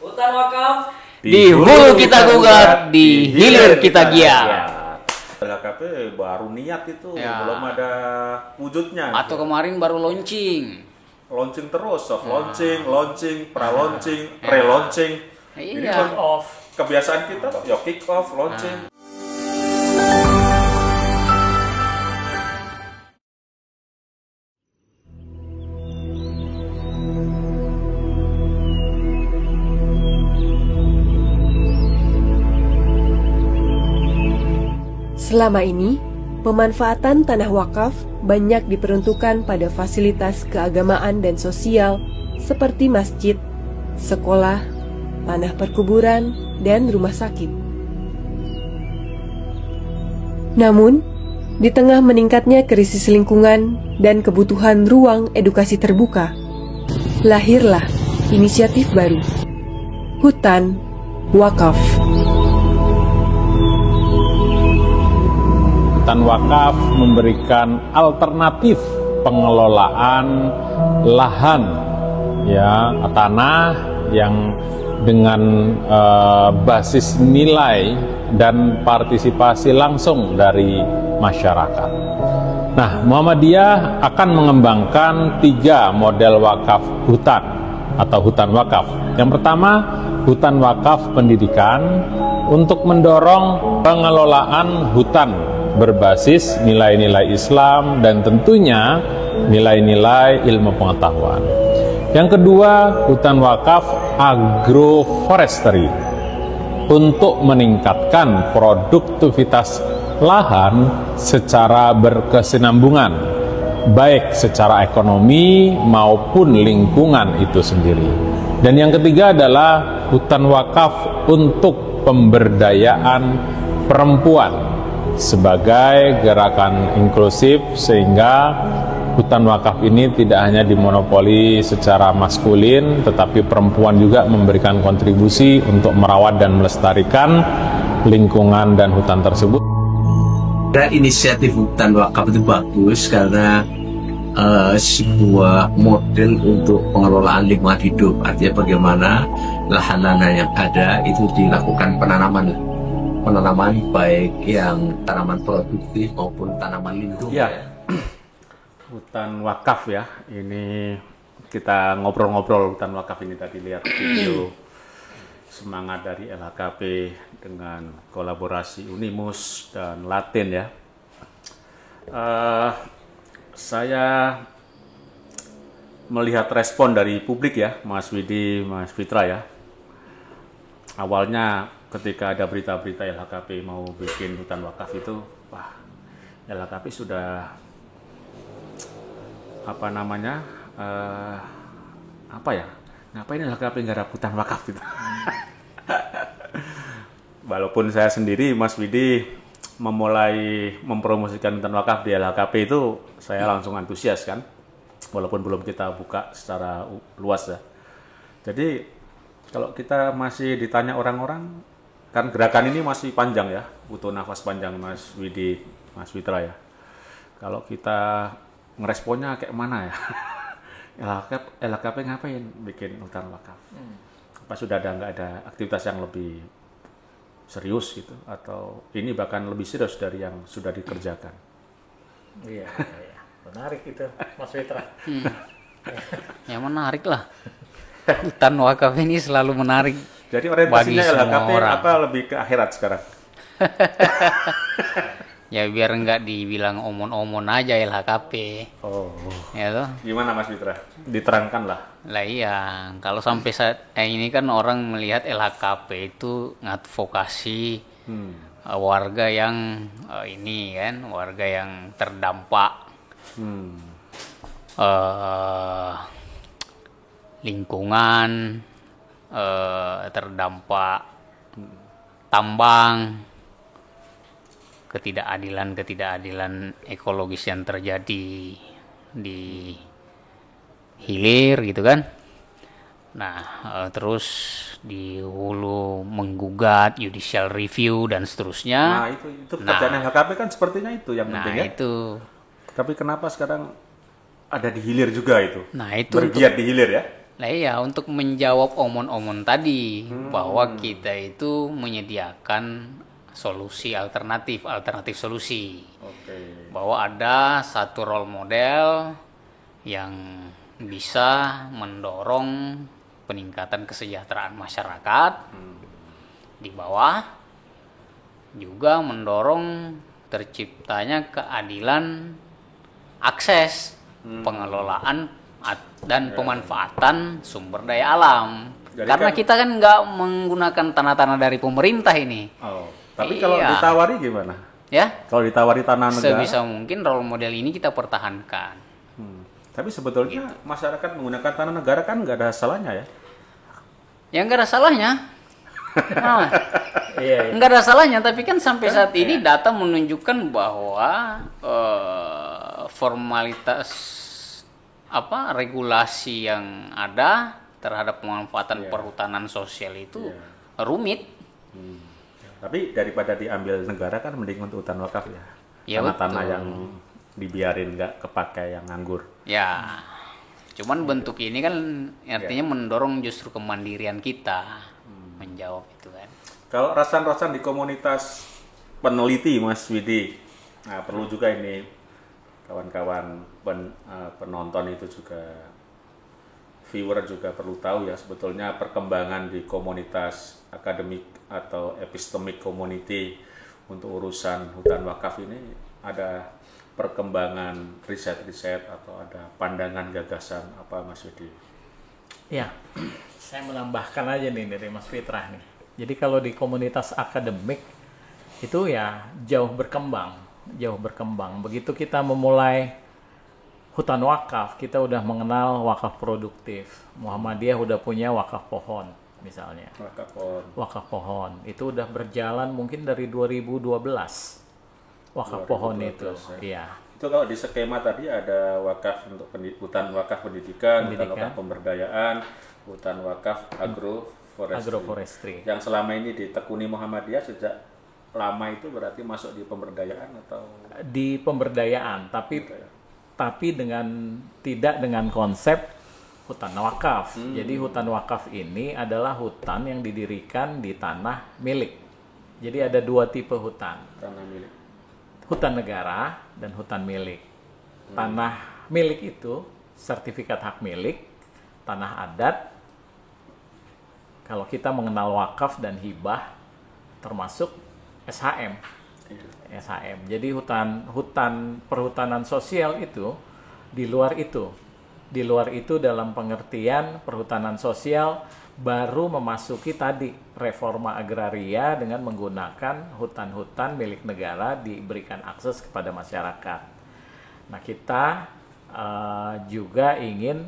Hutan wakaf Di hulu kita gugat, di hilir kita giat. LHKP baru niat itu, Ya. belum ada wujudnya. Atau kemarin baru launching. Launching terus, soft launching, pra-launching, pre-launching. Ini Iya. kan kebiasaan kita, ya kick off, launching. Selama ini, pemanfaatan tanah wakaf banyak diperuntukkan pada fasilitas keagamaan dan sosial seperti masjid, sekolah, tanah perkuburan, dan rumah sakit. Namun, di tengah meningkatnya krisis lingkungan dan kebutuhan ruang edukasi terbuka, lahirlah inisiatif baru, Hutan Wakaf. Hutan wakaf memberikan alternatif pengelolaan lahan ya tanah yang dengan basis nilai dan partisipasi langsung dari masyarakat. Nah, Muhammadiyah akan mengembangkan 3 model wakaf hutan atau hutan wakaf. Yang pertama, hutan wakaf pendidikan untuk mendorong pengelolaan hutan berbasis nilai-nilai Islam dan tentunya nilai-nilai ilmu pengetahuan. Yang kedua, hutan wakaf agroforestry untuk meningkatkan produktivitas lahan secara berkesinambungan, baik secara ekonomi maupun lingkungan itu sendiri. Dan yang ketiga adalah hutan wakaf untuk pemberdayaan perempuan sebagai gerakan inklusif, sehingga hutan wakaf ini tidak hanya dimonopoli secara maskulin, tetapi perempuan juga memberikan kontribusi untuk merawat dan melestarikan lingkungan dan hutan tersebut. Dan inisiatif hutan wakaf itu bagus karena sebuah model untuk pengelolaan lingkungan hidup. Artinya bagaimana lahan-lahan yang ada itu dilakukan penanaman baik yang tanaman produktif maupun tanaman lindung. Ya, hutan wakaf ya. Ini kita ngobrol-ngobrol hutan wakaf ini tadi, lihat video semangat dari LHKP dengan kolaborasi Unimus dan Latin ya. Saya melihat respon dari publik ya, Mas Widi, Mas Fitra ya. Awalnya ketika ada berita-berita LHKP mau bikin hutan wakaf itu, wah, LHKP sudah ngapain LHKP nggarap hutan wakaf itu. Walaupun saya sendiri, Mas Widi, memulai mempromosikan hutan wakaf di LHKP itu, saya langsung antusias kan, walaupun belum kita buka secara luas ya. Jadi kalau kita masih ditanya orang-orang, kan gerakan ini masih panjang ya, butuh nafas panjang, Mas Widi, Mas Fitra ya. Kalau kita ngeresponnya kayak mana ya? LHKP ngapain bikin hutan wakaf? Apa sudah nggak ada aktivitas yang lebih serius gitu? Atau ini bahkan lebih serius dari yang sudah dikerjakan? Iya. Menarik itu, Mas Fitra. Ya menarik lah. Hutan wakaf ini selalu menarik. Jadi orientasinya bagi LHKP semua orang. apa lebih ke akhirat sekarang? Ya biar nggak dibilang omon-omon aja LHKP. Oh, Ya toh? gimana Mas Fitra? Diterangkan lah. Lah iya, kalau sampai saat ini kan orang melihat LHKP itu ngadvokasi warga yang ini kan, warga yang terdampak lingkungan, terdampak tambang, ketidakadilan ekologis yang terjadi di hilir gitu kan. Nah, terus di hulu menggugat, judicial review dan seterusnya. Nah, itu pekerjaan LHKP kan sepertinya itu yang Nah, penting ya. itu. Tapi kenapa sekarang ada di hilir juga itu? Nah, itu bergiat di hilir ya? Nah iya, untuk menjawab omon-omon tadi bahwa kita itu menyediakan solusi alternatif solusi. Oke. Bahwa ada satu role model yang bisa mendorong peningkatan kesejahteraan masyarakat di bawah, juga mendorong terciptanya keadilan akses pengelolaan dan pemanfaatan sumber daya alam. Jadi Karena kan- kita kan nggak menggunakan tanah-tanah dari pemerintah ini, Oh, tapi kalau Iya. ditawari gimana? ya. Kalau ditawari tanah negara, Sebisa mungkin role model ini kita pertahankan. tapi sebetulnya masyarakat menggunakan tanah negara kan nggak ada salahnya ya. Ya nggak ada salahnya. Nah, Iya, iya. nggak ada salahnya, tapi kan sampai saat ini data menunjukkan bahwa formalitas regulasi yang ada terhadap pemanfaatan perhutanan sosial itu rumit. Tapi daripada diambil negara kan mending untuk hutan wakaf ya. Ya, Tanah-tanah betul. yang dibiarin nggak kepakai, yang nganggur. Ya, cuman bentuk ini kan artinya mendorong justru kemandirian kita menjawab itu kan. Kalau rasan-rasan di komunitas peneliti Mas Widi, nah perlu juga ini kawan-kawan penonton itu juga, viewer juga perlu tahu ya, sebetulnya perkembangan di komunitas akademik atau epistemic community untuk urusan hutan wakaf ini, ada perkembangan riset-riset atau ada pandangan gagasan apa Mas Widi? Ya, saya menambahkan aja nih dari Mas Fitrah nih. Jadi kalau di komunitas akademik itu ya jauh berkembang. Begitu kita memulai hutan wakaf, kita udah mengenal wakaf produktif. Muhammadiyah udah punya wakaf pohon misalnya. Wakaf pohon itu udah berjalan mungkin dari 2012. Wakaf pohon itu, iya. Itu kalau di skema tadi ada wakaf untuk hutan wakaf pendidikan, hutan wakaf pemberdayaan, hutan wakaf agroforestry. Yang selama ini ditekuni Muhammadiyah sejak lama itu berarti masuk di pemberdayaan atau di pemberdayaan, tapi dengan tidak dengan konsep hutan wakaf. Jadi hutan wakaf ini adalah hutan yang didirikan di tanah milik. Jadi ada dua tipe hutan. tanah milik? Hutan negara dan hutan milik. Tanah milik itu sertifikat hak milik, tanah adat. Kalau kita mengenal wakaf dan hibah termasuk SHM. SHM. Jadi hutan perhutanan sosial itu di luar itu. Di luar itu dalam pengertian perhutanan sosial baru memasuki tadi reforma agraria dengan menggunakan hutan-hutan milik negara diberikan akses kepada masyarakat. Nah, kita juga ingin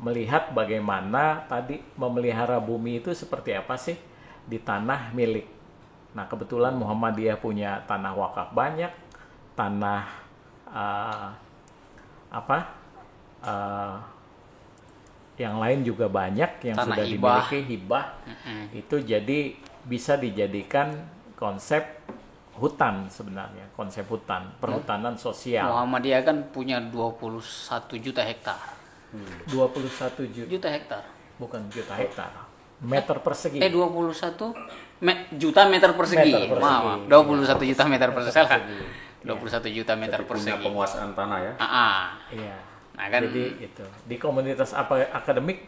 melihat bagaimana tadi memelihara bumi itu seperti apa sih di tanah milik. Nah, kebetulan Muhammadiyah punya tanah wakaf banyak, tanah yang lain juga banyak yang Tanah sudah dimiliki hibah. Itu jadi bisa dijadikan konsep hutan sebenarnya, konsep hutan, perhutanan sosial. Muhammadiyah kan punya 21 juta hektar. 21 Juta hektar. bukan juta hektar. Meter persegi. 21 juta meter persegi. Meter persegi. Maaf, 21 juta meter persegi. Salah. 21 juta meter Punya persegi. penguasaan tanah ya. Iya. Nah, kan Jadi itu di komunitas akademik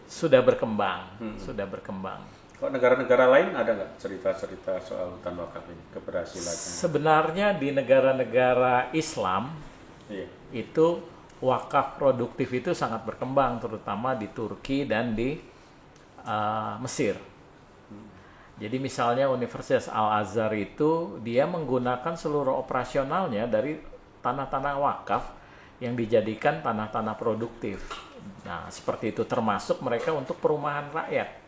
sudah berkembang, sudah berkembang. Kok negara-negara lain ada nggak cerita-cerita soal hutan wakaf ini, keberhasilannya? Sebenarnya di negara-negara Islam Iya. itu wakaf produktif itu sangat berkembang, terutama di Turki dan di Mesir. Jadi misalnya Universitas Al-Azhar itu dia menggunakan seluruh operasionalnya dari tanah-tanah wakaf yang dijadikan tanah-tanah produktif. Nah, seperti itu termasuk mereka untuk perumahan rakyat.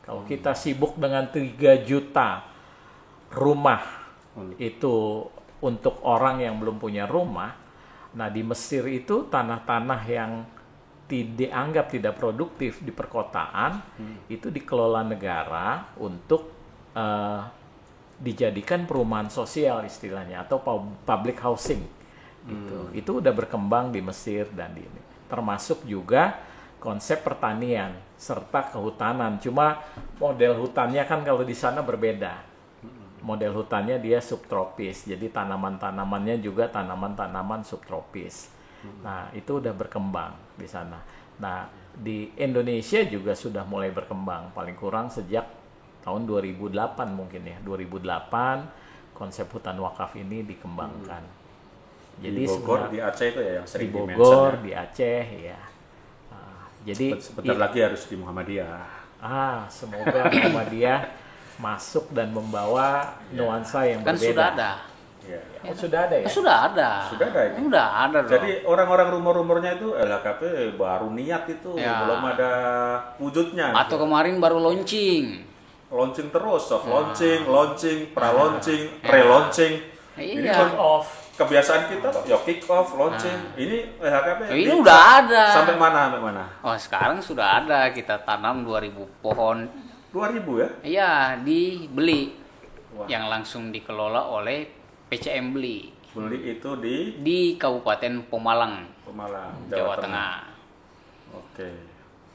Kalau kita sibuk dengan 3 juta rumah itu untuk orang yang belum punya rumah, nah di Mesir itu tanah-tanah yang dianggap tidak produktif di perkotaan itu dikelola negara untuk dijadikan perumahan sosial istilahnya atau public housing gitu. Itu udah berkembang di Mesir dan di ini. Termasuk juga konsep pertanian serta kehutanan. Cuma model hutannya kan kalau di sana berbeda. Model hutannya dia subtropis, jadi tanaman-tanamannya juga tanaman-tanaman subtropis. Nah, itu udah berkembang di sana. Nah, di Indonesia juga sudah mulai berkembang, paling kurang sejak tahun 2008 mungkin ya. 2008 konsep hutan wakaf ini dikembangkan. Jadi di Bogor, di Aceh itu ya yang sering di Bogor, di Aceh ya. Jadi sebentar lagi harus di Muhammadiyah. Semoga Muhammadiyah masuk dan membawa nuansa yang Kan berbeda. sudah ada. Ya. Oh, sudah ada ya? Sudah ada. Sudah ada ini. Sudah ada dong. Jadi orang-orang rumor-rumornya itu LHKP baru niat itu, Ya. belum ada wujudnya. Atau kemarin baru launching. Launching terus, soft launching, pra-launching, pre-launching. Ini Iya. kan kebiasaan kita kok, ya kick off, launching. Ini LHKP. Ini udah ada. Sampai mana? Oh, sekarang sudah ada. Kita tanam 2000 pohon. 2000 ya? Iya, dibeli. Wah. Yang langsung dikelola oleh PCM Beli Beli itu di Kabupaten Pemalang, Pemalang, Jawa Tengah. Oke.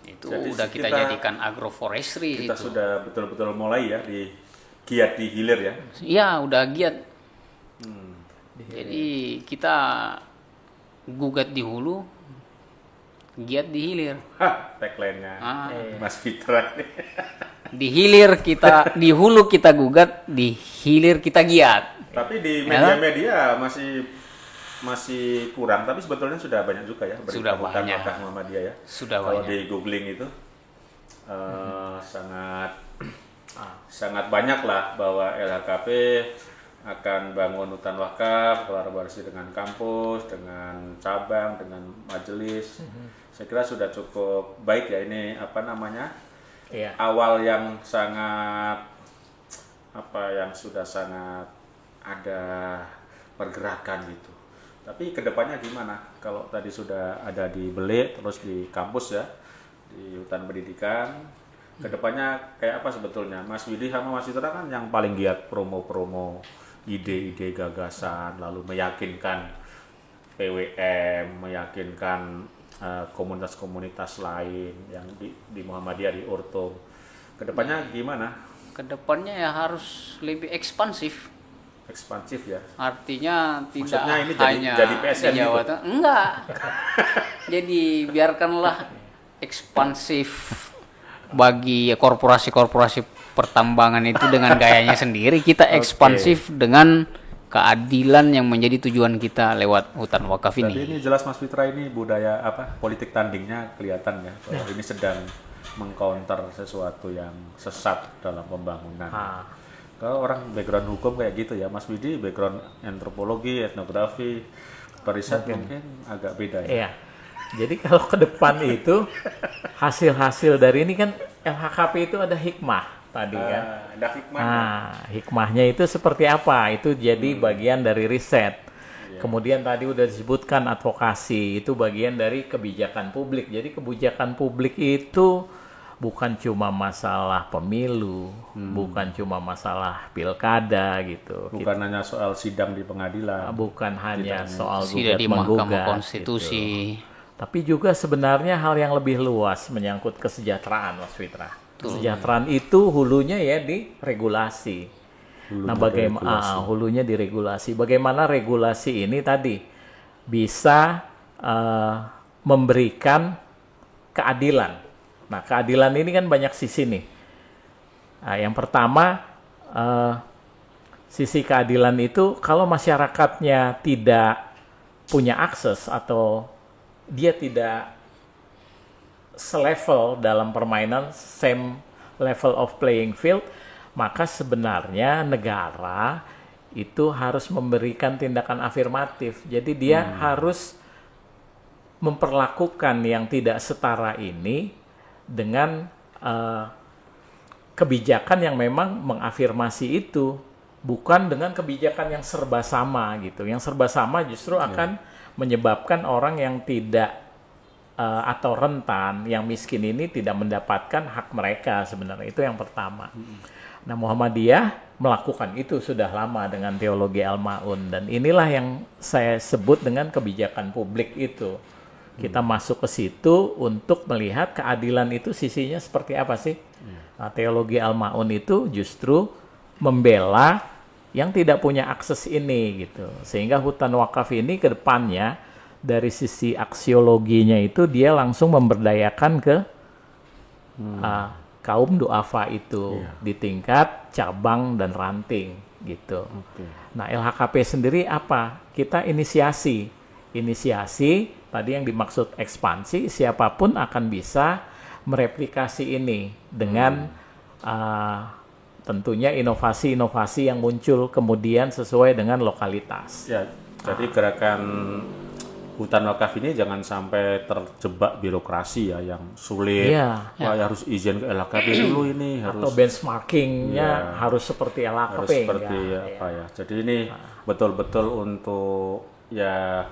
Itu Jadi udah kita jadikan agroforestry Kita itu. sudah betul-betul mulai ya di giat di hilir ya. Iya, udah giat. Jadi kita gugat di hulu, giat di hilir. Hah, tagline-nya Mas Fitra nih. Di hilir kita, di hulu kita gugat, di hilir kita giat. Tapi di media-media masih kurang, tapi sebetulnya sudah banyak juga ya berita Sudah tentang banyak. Wakaf Muhammadiyah ya. Sudah Kalau banyak. di googling itu sangat banyak lah bahwa LHKP akan bangun hutan wakaf, kolaborasi dengan kampus, dengan cabang, dengan majelis. Saya kira sudah cukup baik ya ini Iya. awal yang sangat yang sudah sangat ada pergerakan gitu. Tapi kedepannya gimana? Kalau tadi sudah ada di Belik, terus di kampus ya, di hutan pendidikan, kedepannya kayak apa sebetulnya? Mas Widi sama Mas Fitra kan yang paling giat promo-promo ide-ide gagasan, lalu meyakinkan PWM, meyakinkan komunitas-komunitas lain yang di Muhammadiyah, di Urtum. Kedepannya gimana? Kedepannya ya harus lebih ekspansif. Ekspansif ya. Artinya tidak Maksudnya ini hanya jadi PSN di Jawa gitu? Tengah. Enggak. Jadi biarkanlah ekspansif bagi korporasi-korporasi pertambangan itu dengan gayanya sendiri. Kita ekspansif dengan keadilan yang menjadi tujuan kita lewat hutan wakaf Tapi ini. ini jelas Mas Fitra ini budaya politik tandingnya kelihatan ya bahwa ini sedang mengcounter sesuatu yang sesat dalam pembangunan. Kalau orang background hukum kayak gitu ya, Mas Widi background antropologi, etnografi, periset mungkin agak beda ya. Iya. Jadi kalau ke depan itu hasil-hasil dari ini kan LHKP itu ada hikmah tadi kan. Ada hikmah. Hikmahnya itu seperti apa? Itu jadi bagian dari riset. Kemudian tadi udah disebutkan advokasi, itu bagian dari kebijakan publik. Jadi kebijakan publik itu bukan cuma masalah pemilu, bukan cuma masalah pilkada gitu. Bukan hanya soal sidang di pengadilan. Bukan hanya soal Tidak gugat di Mahkamah menggugat. Konstitusi. Gitu. Tapi juga sebenarnya hal yang lebih luas menyangkut kesejahteraan, Mas Fitra. Kesejahteraan itu hulunya ya di regulasi. Nah, bagaimana hulunya diregulasi? Bagaimana regulasi ini tadi bisa memberikan keadilan. Nah, keadilan ini kan banyak sisi nih. Nah, yang pertama, sisi keadilan itu kalau masyarakatnya tidak punya akses atau dia tidak selevel dalam permainan, same level of playing field, maka sebenarnya negara itu harus memberikan tindakan afirmatif. Jadi dia harus memperlakukan yang tidak setara ini dengan kebijakan yang memang mengafirmasi itu, bukan dengan kebijakan yang serba sama gitu. Yang serba sama justru akan menyebabkan orang yang tidak atau rentan, yang miskin ini tidak mendapatkan hak mereka sebenarnya. Itu yang pertama. Nah, Muhammadiyah melakukan itu sudah lama dengan teologi Al-Ma'un, dan inilah yang saya sebut dengan kebijakan publik itu. Kita masuk ke situ untuk melihat keadilan itu sisinya seperti apa sih. Nah, teologi Al-Ma'un itu justru membela yang tidak punya akses ini gitu. Sehingga hutan wakaf ini ke depannya dari sisi aksiologinya itu dia langsung memberdayakan ke kaum duafa itu di tingkat cabang dan ranting gitu. Nah, LHKP sendiri apa? Kita inisiasi tadi yang dimaksud ekspansi, siapapun akan bisa mereplikasi ini dengan tentunya inovasi-inovasi yang muncul kemudian sesuai dengan lokalitas. Ya, jadi gerakan hutan wakaf ini jangan sampai terjebak birokrasi ya yang sulit. Wah, harus izin ke LHKP dulu ini, atau harus benchmarkingnya harus seperti LHKP. Harus seperti apa ya. Jadi ini betul-betul untuk ya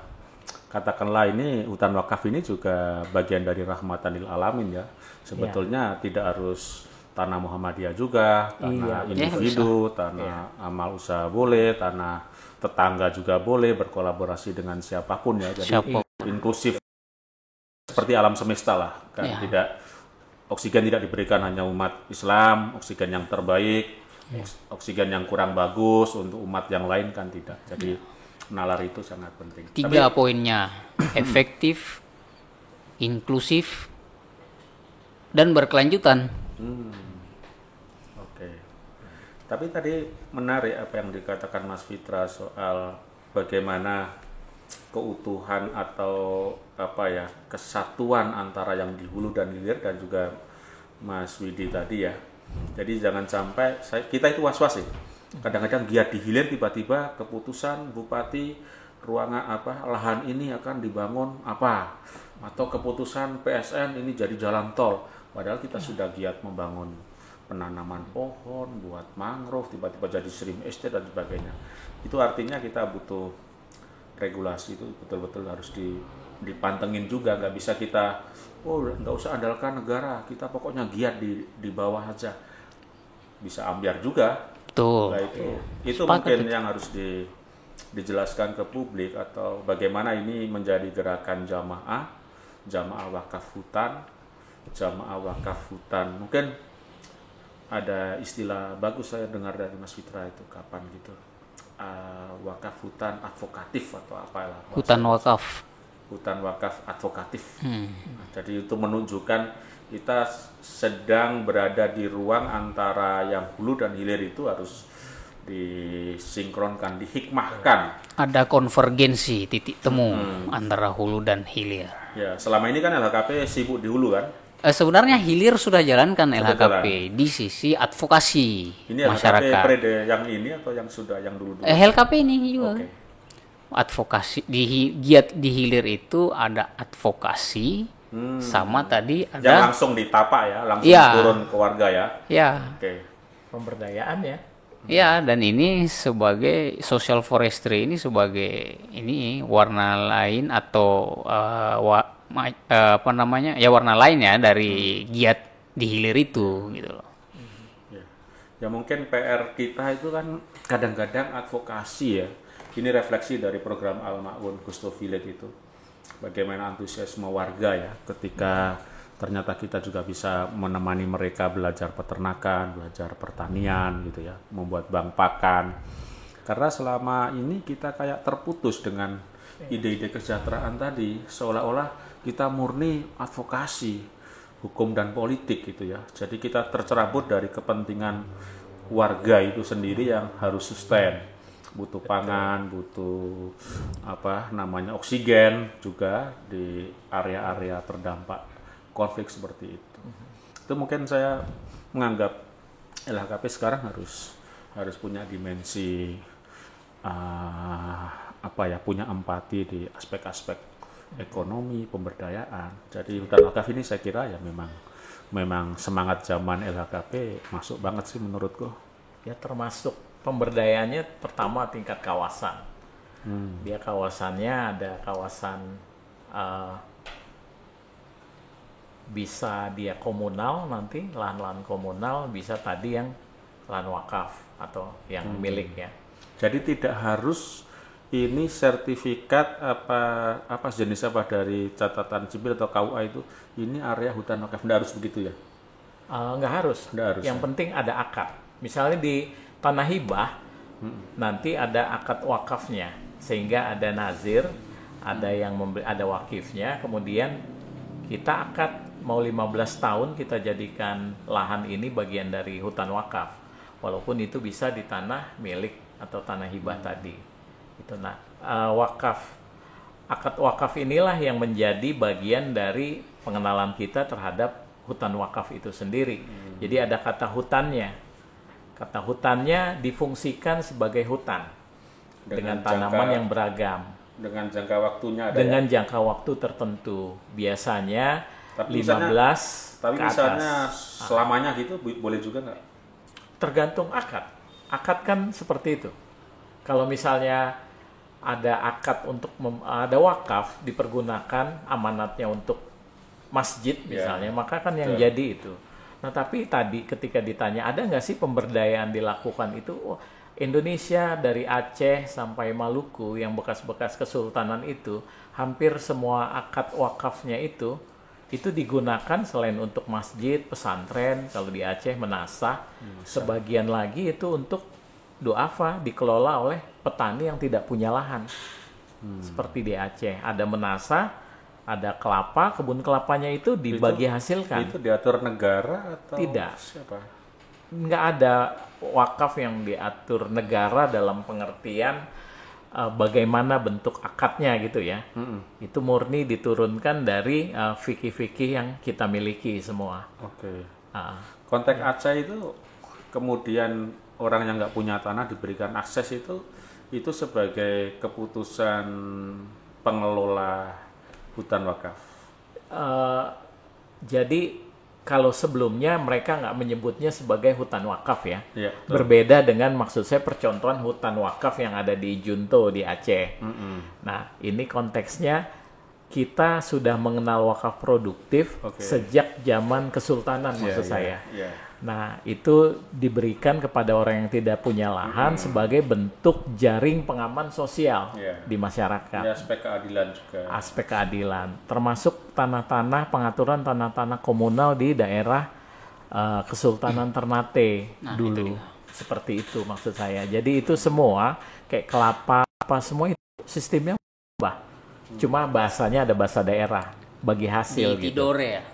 katakanlah ini hutan wakaf ini juga bagian dari rahmatan lil alamin ya. Sebetulnya tidak harus tanah Muhammadiyah juga, tanah individu, tanah amal usaha boleh, tanah tetangga juga boleh, berkolaborasi dengan siapapun ya. Jadi inklusif seperti alam semesta lah. Kan tidak oksigen tidak diberikan hanya umat Islam, oksigen yang terbaik, oksigen yang kurang bagus untuk umat yang lain kan tidak. Jadi nalar itu sangat penting. 3 poinnya, efektif, inklusif, dan berkelanjutan. Oke. Tapi tadi menarik apa yang dikatakan Mas Fitra soal bagaimana keutuhan atau apa ya, kesatuan antara yang di hulu dan hilir, dan juga Mas Widi tadi ya. Jadi jangan sampai kita itu was-was sih. Kadang-kadang giat di hilir, tiba-tiba keputusan bupati ruangan lahan ini akan dibangun atau keputusan PSN ini jadi jalan tol, padahal kita sudah giat membangun penanaman pohon buat mangrove, tiba-tiba jadi stream estate dan sebagainya. Itu artinya kita butuh regulasi, itu betul-betul harus dipantengin juga. Nggak bisa kita nggak usah andalkan negara, kita pokoknya giat di bawah aja, bisa ambiar juga. Betul. Nah, itu mungkin yang harus dijelaskan ke publik, atau bagaimana ini menjadi gerakan jamaah wakaf hutan, mungkin ada istilah bagus saya dengar dari Mas Fitra itu kapan gitu, wakaf hutan advokatif atau apalah, hutan wakaf advokatif. Nah, jadi itu menunjukkan kita sedang berada di ruang antara yang hulu dan hilir, itu harus disinkronkan, dihikmahkan. Ada konvergensi titik temu antara hulu dan hilir. Ya, selama ini kan LHKP sibuk di hulu kan? Sebenarnya hilir sudah jalankan LHKP di sisi advokasi ini masyarakat. LHKP periode yang ini atau yang sudah yang dulu? LHKP ini juga. Advokasi giat di hilir itu ada advokasi. Sama tadi ada yang langsung ditapak ya, langsung turun ke warga ya. Ya. Pemberdayaan ya. Ya, dan ini sebagai social forestry ini sebagai ini warna lain atau warna lain ya dari giat di hilir itu gitu loh. Ya mungkin PR kita itu kan kadang-kadang advokasi ya. Ini refleksi dari program Al-Ma'un Gusto Village itu. Bagaimana antusiasme warga ya ketika ternyata kita juga bisa menemani mereka belajar peternakan, belajar pertanian gitu ya, membuat bank pakan. Karena selama ini kita kayak terputus dengan ide-ide kesejahteraan tadi, seolah-olah kita murni advokasi, hukum dan politik gitu ya. Jadi kita tercerabut dari kepentingan warga itu sendiri yang harus sustain. Butuh pangan, butuh oksigen juga di area-area terdampak konflik seperti itu. Itu mungkin saya menganggap LHKP sekarang harus punya dimensi punya empati di aspek-aspek ekonomi, pemberdayaan. Jadi hutan wakaf ini saya kira ya memang semangat zaman LHKP masuk banget sih menurutku. Ya, termasuk pemberdayaannya pertama tingkat kawasan. Dia kawasannya ada kawasan bisa dia komunal, nanti lahan-lahan komunal, bisa tadi yang lahan wakaf atau yang milik ya. Jadi tidak harus ini sertifikat apa jenis apa dari catatan sipil atau KUA itu ini area hutan wakaf, nggak harus begitu ya? Nggak harus. Nggak harus, Yang ya. penting ada akad. Misalnya di tanah hibah, nanti ada akad wakafnya, sehingga ada nazir, ada yang ada wakifnya, kemudian kita akad mau 15 tahun kita jadikan lahan ini bagian dari hutan wakaf, walaupun itu bisa di tanah milik atau tanah hibah tadi. Itu akad wakaf inilah yang menjadi bagian dari pengenalan kita terhadap hutan wakaf itu sendiri. Jadi ada kata hutannya. Kata hutannya difungsikan sebagai hutan dengan tanaman yang beragam. Dengan jangka waktunya ada Dengan jangka waktu tertentu. Biasanya Tapi 15 tapi ke misalnya atas. selamanya gitu boleh juga nggak? Tergantung akad. Akad kan seperti itu. Kalau misalnya ada akad untuk ada wakaf dipergunakan amanatnya untuk masjid misalnya, maka kan yang jadi itu. Nah tapi tadi ketika ditanya ada nggak sih pemberdayaan dilakukan itu, Indonesia dari Aceh sampai Maluku yang bekas-bekas kesultanan itu, hampir semua akad wakafnya itu digunakan selain untuk masjid, pesantren, kalau di Aceh menasah, sebagian lagi itu untuk duafa, dikelola oleh petani yang tidak punya lahan. Seperti di Aceh, ada menasah, ada kelapa, kebun kelapanya itu dibagi hasilkan. Itu diatur negara atau Tidak. siapa? Nggak ada wakaf yang diatur negara dalam pengertian bagaimana bentuk akadnya gitu ya. Itu murni diturunkan dari fikih-fikih yang kita miliki semua. Oke. Ah. Konteks Aceh itu kemudian orang yang nggak punya tanah diberikan akses itu sebagai keputusan pengelola hutan wakaf. Jadi kalau sebelumnya mereka nggak menyebutnya sebagai hutan wakaf ya. Iya, betul. Berbeda dengan maksud saya percontohan hutan wakaf yang ada di Junto di Aceh. Nah ini konteksnya kita sudah mengenal wakaf produktif sejak zaman kesultanan maksud saya. Iya. Nah, itu diberikan kepada orang yang tidak punya lahan sebagai bentuk jaring pengaman sosial di masyarakat. Ini aspek keadilan juga. Aspek keadilan, termasuk tanah-tanah, pengaturan tanah-tanah komunal di daerah Kesultanan Ternate dulu. Seperti itu maksud saya. Jadi itu semua, kayak kelapa, apa semua itu sistemnya berubah. Cuma bahasanya ada bahasa daerah, bagi hasil Di gitu. Tidore ya.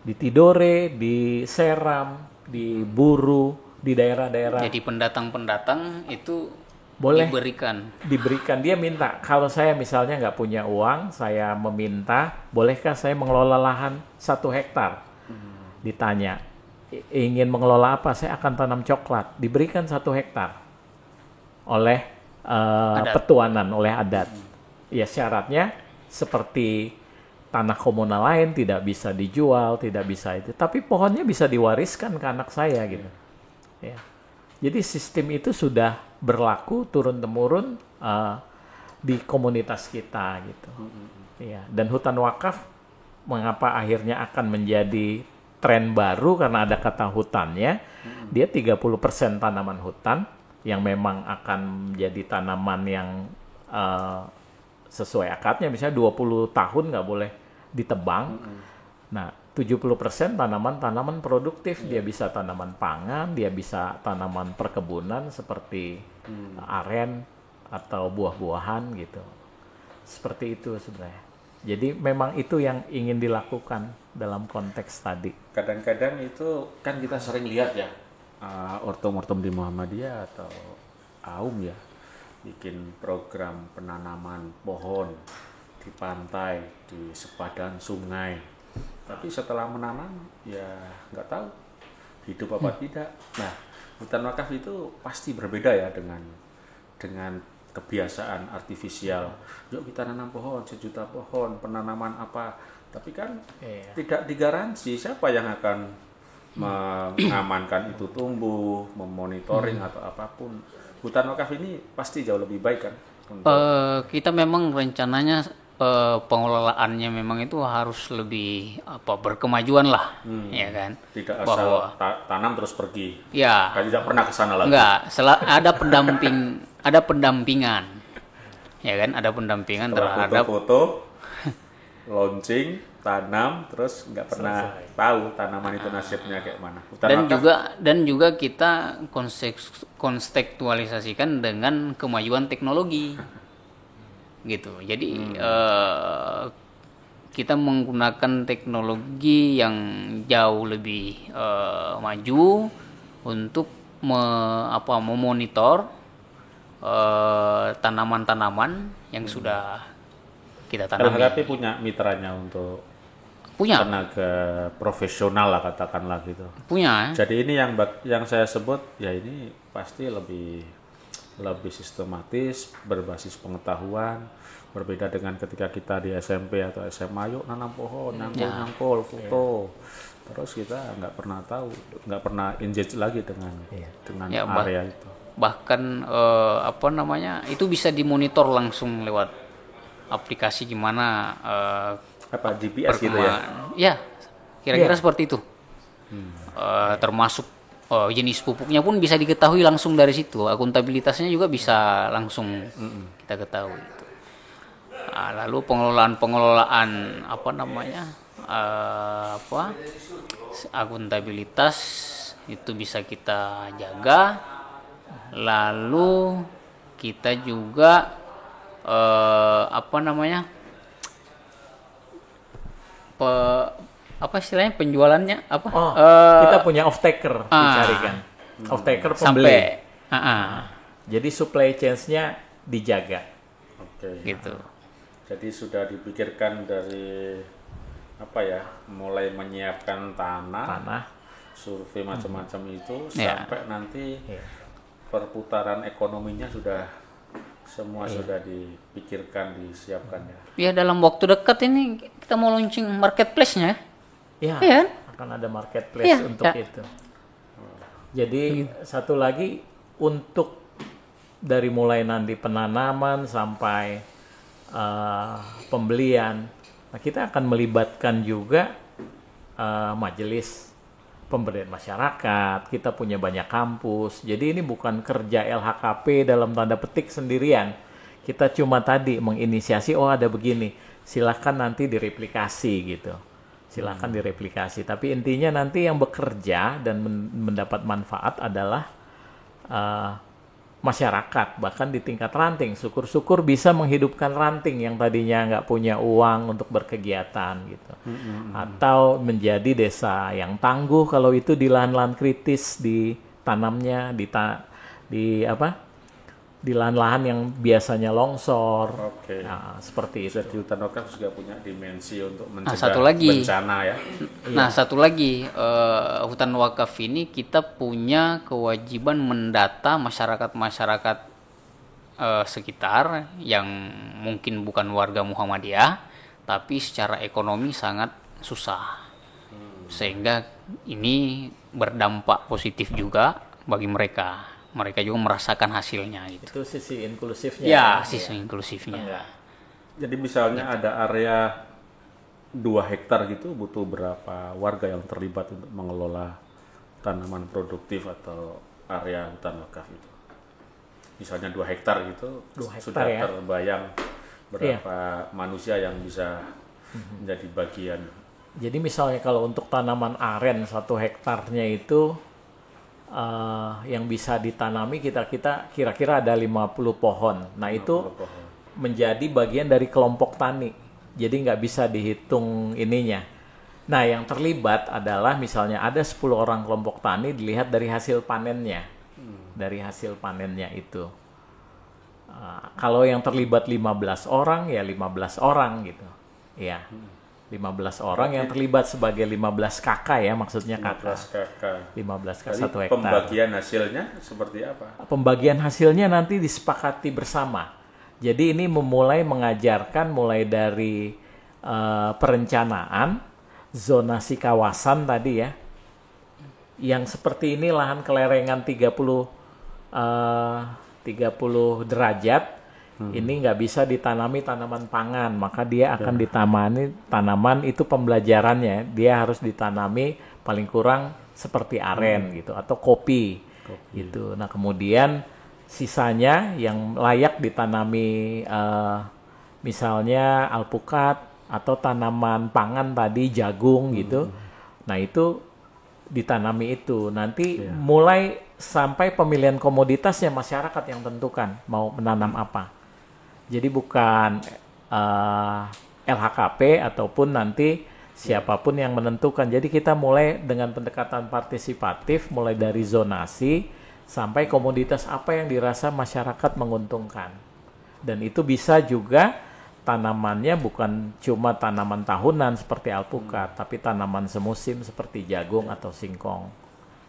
Di Tidore, di Seram, di Buru, di daerah-daerah Jadi pendatang-pendatang itu boleh diberikan. Dia minta, kalau saya misalnya nggak punya uang, saya meminta, bolehkah saya mengelola lahan 1 hektar? Ditanya, ingin mengelola apa? Saya akan tanam coklat. Diberikan 1 hektar oleh petuanan, oleh adat. Ya syaratnya seperti tanah komunal lain, tidak bisa dijual, tidak bisa itu. Tapi pohonnya bisa diwariskan ke anak saya gitu. Ya. Jadi sistem itu sudah berlaku turun-temurun di komunitas kita gitu. Ya. Dan hutan wakaf mengapa akhirnya akan menjadi tren baru karena ada kata hutannya. Dia 30% tanaman hutan yang memang akan menjadi tanaman yang sesuai akadnya, misalnya 20 tahun nggak boleh ditebang. Nah, 70% tanaman-tanaman produktif. Dia bisa tanaman pangan, dia bisa tanaman perkebunan seperti aren atau buah-buahan gitu. Seperti itu sebenarnya. Jadi memang itu yang ingin dilakukan dalam konteks tadi. Kadang-kadang itu kan kita sering lihat ya, ortom-ortom di Muhammadiyah atau AUM ya, bikin program penanaman pohon di pantai, di sepadan sungai. Tapi setelah menanam, ya nggak tahu hidup apa tidak. Nah, hutan wakaf itu pasti berbeda ya dengan kebiasaan artifisial. Yuk kita nanam pohon, 1 juta pohon, penanaman apa. Tapi kan tidak digaransi siapa yang akan mengamankan itu tumbuh, memonitoring atau apapun. Hutan wakaf ini pasti jauh lebih baik kan? Kita memang rencananya pengelolaannya memang itu harus lebih berkemajuan lah, ya kan? Tidak asal tanam terus pergi. Ya. Tidak pernah ke sana lagi. Enggak, ada pendampingan. ya kan, ada pendampingan Setelah terhadap foto-foto, launching, tanam, terus nggak pernah tahu tanaman itu nasibnya kayak mana. Hutan wakaf dan juga kita kontekstualisasikan dengan kemajuan teknologi gitu. Jadi kita menggunakan teknologi yang jauh lebih maju untuk memonitor tanaman-tanaman yang sudah kita tanami. LHKP punya mitranya untuk tenaga profesional lah, katakanlah gitu. Punya. Jadi ini yang saya sebut ya, ini pasti lebih sistematis, berbasis pengetahuan, berbeda dengan ketika kita di SMP atau SMA, yuk nanam pohon, nangkul, foto. Terus kita nggak pernah tahu, nggak pernah engage lagi dengan area itu. Bahkan itu bisa dimonitor langsung lewat aplikasi gimana GPS gitu ya? Ya, kira-kira seperti itu. Termasuk jenis pupuknya pun bisa diketahui langsung dari situ. Akuntabilitasnya juga bisa langsung kita ketahui. Lalu pengelolaan akuntabilitas itu bisa kita jaga. Lalu kita juga istilahnya penjualannya kita punya off taker dicarikan. Off taker pembeli. Jadi supply chains-nya dijaga. Oke. Gitu. Jadi sudah dipikirkan dari mulai menyiapkan tanah, survei macam-macam itu sampai nanti perputaran ekonominya sudah dipikirkan, disiapkan ya. Ya, dalam waktu dekat ini kita mau launching marketplace-nya. Ya, akan ada marketplace untuk itu. Jadi satu lagi, untuk dari mulai nanti penanaman sampai pembelian, kita akan melibatkan juga majelis pemberdayaan masyarakat. Kita punya banyak kampus, jadi ini bukan kerja LHKP dalam tanda petik sendirian. Kita cuma tadi menginisiasi, ada begini, silahkan nanti direplikasi gitu. Silahkan direplikasi. Tapi intinya nanti yang bekerja dan mendapat manfaat adalah masyarakat, bahkan di tingkat ranting. Syukur-syukur bisa menghidupkan ranting yang tadinya nggak punya uang untuk berkegiatan gitu. Atau menjadi desa yang tangguh kalau itu di lahan-lahan kritis ditanamnya di lahan-lahan yang biasanya longsor. Nah, seperti itu. Jadi hutan wakaf juga punya dimensi untuk mencegah bencana ya. Nah, satu lagi, hutan wakaf ini kita punya kewajiban mendata masyarakat-masyarakat sekitar yang mungkin bukan warga Muhammadiyah, tapi secara ekonomi sangat susah. Sehingga ini berdampak positif juga bagi mereka. Mereka juga merasakan hasilnya gitu. Itu sisi inklusifnya. Ya, sisi inklusifnya. Jadi misalnya ada area 2 hektar gitu, butuh berapa warga yang terlibat untuk mengelola tanaman produktif atau area hutan wakaf itu? Misalnya 2 hektar gitu, sudah terbayang berapa manusia yang bisa menjadi bagian. Jadi misalnya kalau untuk tanaman aren 1 hektarnya itu yang bisa ditanami kita kira-kira ada 50 pohon. Nah, itu menjadi bagian dari kelompok tani. Jadi nggak bisa dihitung ininya. Nah, yang terlibat adalah misalnya ada 10 orang kelompok tani, dilihat dari hasil panennya. Dari hasil panennya itu. Kalau yang terlibat 15 orang, ya 15 orang gitu. Ya. 15 orang yang terlibat sebagai 15 kakak ya, maksudnya kakak. 15 kakak 1 hektar. Pembagian hasilnya seperti apa? Pembagian hasilnya nanti disepakati bersama. Jadi ini mengajarkan mulai dari perencanaan, zonasi kawasan tadi ya. Yang seperti ini lahan kelerengan 30 derajat. Ini nggak bisa ditanami tanaman pangan, maka dia akan ditanami tanaman itu pembelajarannya. Dia harus ditanami paling kurang seperti aren gitu atau kopi gitu. Nah, kemudian sisanya yang layak ditanami misalnya alpukat atau tanaman pangan tadi jagung gitu. Nah itu ditanami itu. Nanti mulai sampai pemilihan komoditasnya masyarakat yang tentukan mau menanam apa. Jadi bukan LHKP ataupun nanti siapapun yang menentukan. Jadi kita mulai dengan pendekatan partisipatif, mulai dari zonasi sampai komoditas apa yang dirasa masyarakat menguntungkan. Dan itu bisa juga tanamannya bukan cuma tanaman tahunan seperti alpukat, tapi tanaman semusim seperti jagung atau singkong.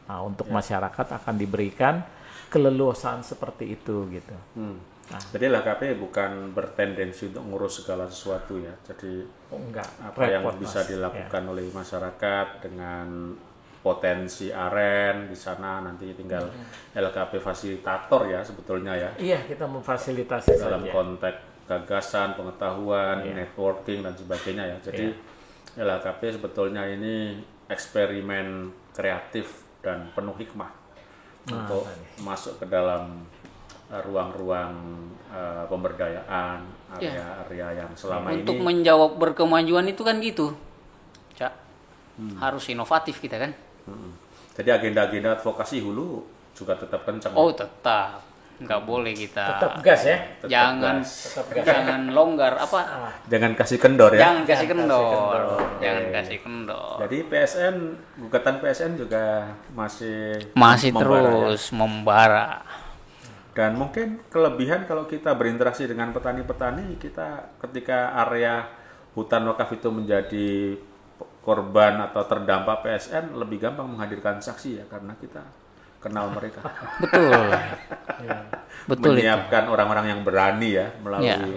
Nah, untuk masyarakat akan diberikan keleluasaan seperti itu gitu. Nah, jadi LHKP bukan bertendensi untuk ngurus segala sesuatu ya. Jadi enggak, apa yang bisa dilakukan oleh masyarakat dengan potensi aren di sana nanti tinggal LKP fasilitator ya sebetulnya ya. Iya, kita memfasilitasi dalam saja. konteks gagasan, pengetahuan, networking dan sebagainya ya. Jadi LKP sebetulnya ini eksperimen kreatif dan penuh hikmah untuk masuk ke dalam ruang-ruang pemberdayaan, area-area yang selama Untuk ini menjawab berkemajuan itu kan gitu, Cak. Harus inovatif kita kan. Jadi agenda-agenda advokasi hulu juga tetap kencang. Oh tetap, nggak boleh kita. Tetap gas ya. Jangan longgar apa? Jangan kasih kendor ya. Jangan kasih kendor. Jangan kasih kendor. Jadi PSN, gugatan PSN juga masih Membara, ya. terus membara. Dan mungkin kelebihan kalau kita berinteraksi dengan petani-petani, kita ketika area hutan wakaf itu menjadi korban atau terdampak PSN, lebih gampang menghadirkan saksi ya, karena kita kenal mereka. Betul. Betul itu. Menyiapkan orang-orang yang berani ya melalui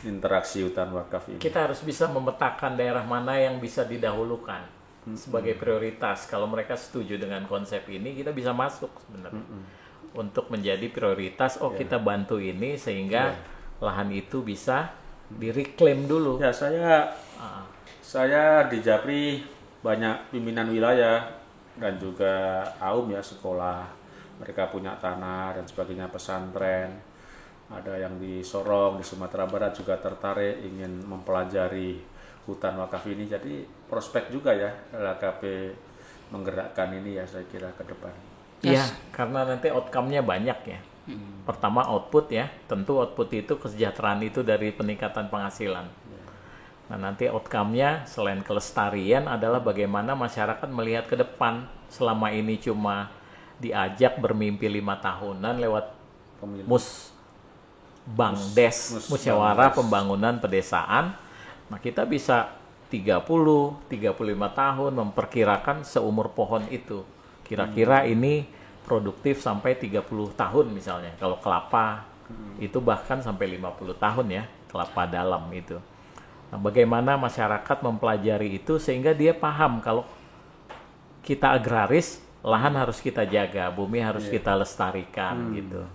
interaksi hutan wakaf ini. Kita harus bisa memetakan daerah mana yang bisa didahulukan sebagai prioritas. Kalau mereka setuju dengan konsep ini, kita bisa masuk sebenarnya untuk menjadi prioritas. Kita bantu ini sehingga lahan itu bisa direklaim dulu. Ya, saya di Japri banyak pimpinan wilayah dan juga AUM ya, sekolah, mereka punya tanah dan sebagainya, pesantren, ada yang di Sorong, di Sumatera Barat juga tertarik ingin mempelajari hutan wakaf ini. Jadi prospek juga ya LHKP menggerakkan ini ya, saya kira ke depan. Iya, karena nanti outcome-nya banyak ya. Pertama output ya, tentu output itu kesejahteraan itu dari peningkatan penghasilan. Nah, nanti outcome-nya selain kelestarian adalah bagaimana masyarakat melihat ke depan. Selama ini cuma diajak bermimpi 5 tahunan lewat Bangdes, Musyawarah Pembangunan Pedesaan. Nah, kita bisa 30-35 tahun memperkirakan seumur pohon itu. Kira-kira ini produktif sampai 30 tahun misalnya. Kalau kelapa itu bahkan sampai 50 tahun ya, kelapa dalam itu. Nah, bagaimana masyarakat mempelajari itu sehingga dia paham kalau kita agraris, lahan harus kita jaga, bumi harus kita lestarikan gitu.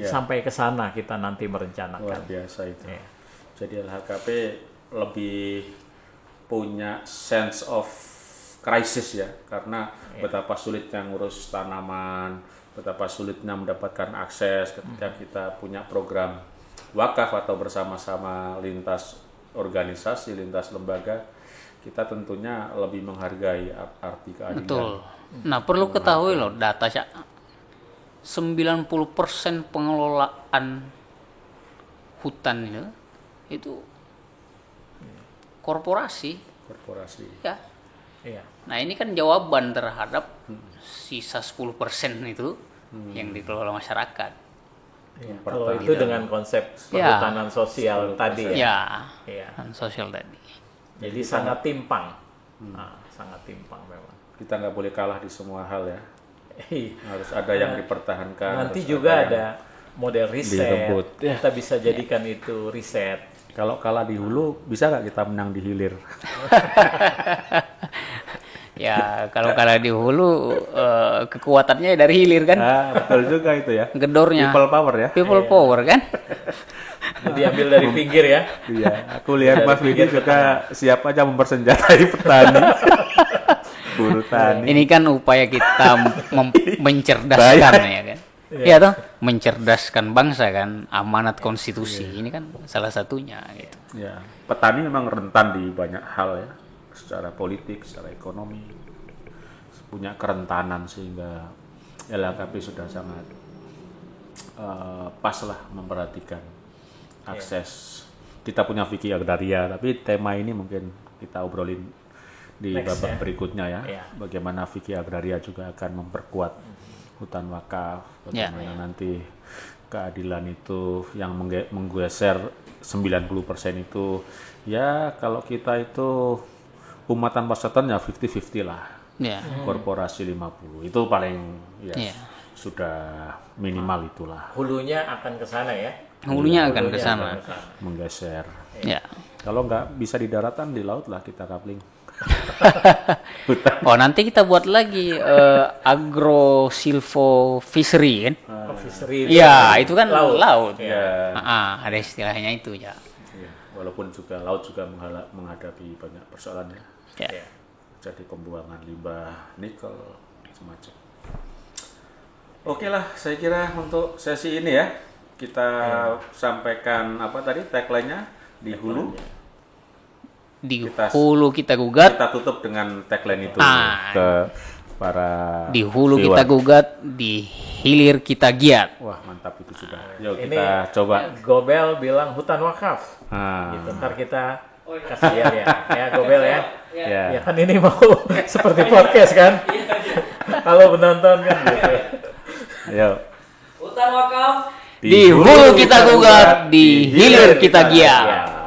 Sampai ke sana kita nanti merencanakan. Luar biasa itu. Jadi LHKP lebih punya sense of crisis ya, karena betapa sulitnya ngurus tanaman, betapa sulitnya mendapatkan akses ketika kita punya program wakaf atau bersama-sama lintas organisasi, lintas lembaga, kita tentunya lebih menghargai arti keadilan. Betul. Nah, perlu ketahui loh data 90% pengelolaan hutan itu korporasi. Ya. Iya. Nah, ini kan jawaban terhadap sisa 10% itu yang dikelola masyarakat. Ya, kalau itu dengan konsep perhutanan sosial tadi ya. Sosial tadi. Jadi sangat timpang. Sangat timpang memang. Kita nggak boleh kalah di semua hal ya. Harus ada yang dipertahankan. Nanti juga ada model riset. Kita bisa jadikan itu riset. Kalau kalah di hulu, bisa nggak kita menang di hilir? Ya, kalau kalah di hulu, kekuatannya dari hilir kan? Betul juga itu ya. Gedornya. People power ya. People power kan? Diambil dari pinggir ya. Iya, aku lihat Mas Widi juga siap aja mempersenjatai petani. Buruh tani. Ini kan upaya kita mencerdaskan ya kan. Iya toh, mencerdaskan bangsa kan, amanat konstitusi ini kan salah satunya gitu. Ya, petani memang rentan di banyak hal ya, secara politik, secara ekonomi, punya kerentanan sehingga LHKP sudah sangat pas lah memperhatikan akses. Kita punya fikih agraria, tapi tema ini mungkin kita obrolin di babak berikutnya ya. Bagaimana fikih agraria juga akan memperkuat hutan wakaf, bagaimana nanti keadilan itu yang menggeser 90% itu ya kalau kita itu umat tanpa setan ya 50-50 lah. Korporasi 50 itu paling sudah minimal itulah. Hulunya akan ke sana ya. Hulunya akan ke sana. Menggeser. Ya. Kalau nggak bisa di daratan, di laut lah kita coupling. Oh, nanti kita buat lagi agro silvo fishery kan? Fishery. Iya, itu kan laut. Ya. Ada istilahnya itu ya. Ya. Walaupun juga laut juga menghadapi banyak persoalan ya. Ya. Jadi pembuangan limbah nikel semacam. Oke lah, saya kira untuk sesi ini ya kita sampaikan apa tadi tagline-nya di hulu. Di hulu kita gugat. Kita tutup dengan tagline itu ke para di hulu viewer. kita gugat, di hilir kita giat. Wah mantap itu sudah. Yuk kita coba. Gobel bilang hutan wakaf. Gitu. Ntar kita kasih ya Gobel ya. Ya kan ini mau seperti podcast kan. Kalau menonton kan gitu. Ayo. Hutan wakaf. Di hulu kita gugat, di hilir kita giat.